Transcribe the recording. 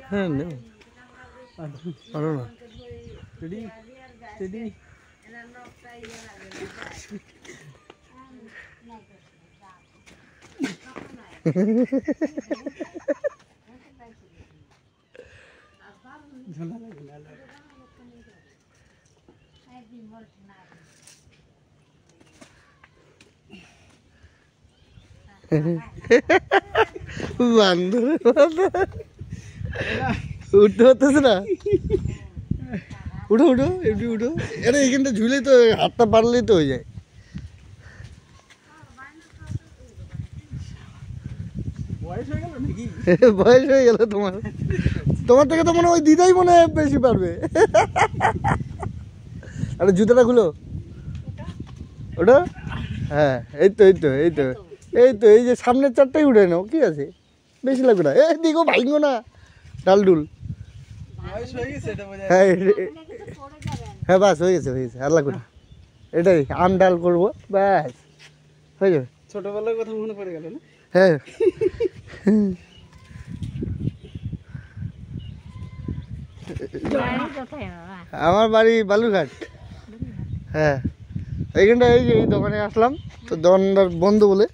হ্যাঁ নেও পারো না বান্দর উঠতে পারতেছে না উঠো উঠো এমনি উঠো আরে এখানটা ঝুলে তো হাতটা পারলেই তো হয়ে যায় বয়স হয়ে গেল তোমার তোমার থেকে তো মনে হয় ওই দিদাই মনে হয় বেশি পারবে আরে জুতোটা খুলো ওটা হ্যাঁ এই তো এই তো এই তো এই তো এই যে সামনের চারটাই উঠে নাও কি আছে বেশি লাগবে না এই দিগো ভাইঙ্গো না ডালডুল হ্যাঁ হ্যাঁ বাস হয়ে গেছে আর লাগবে না এটাই আম-ডাল করবো ব্যাস হয়ে যাবে ছোটবেলার কথা মনে পড়ে গেল না হ্যাঁ আমার বাড়ি বালুরঘাট হ্যাঁ এইখানটা এই যে এই দোকানে আসলাম তো দোকানদার বন্ধু বলে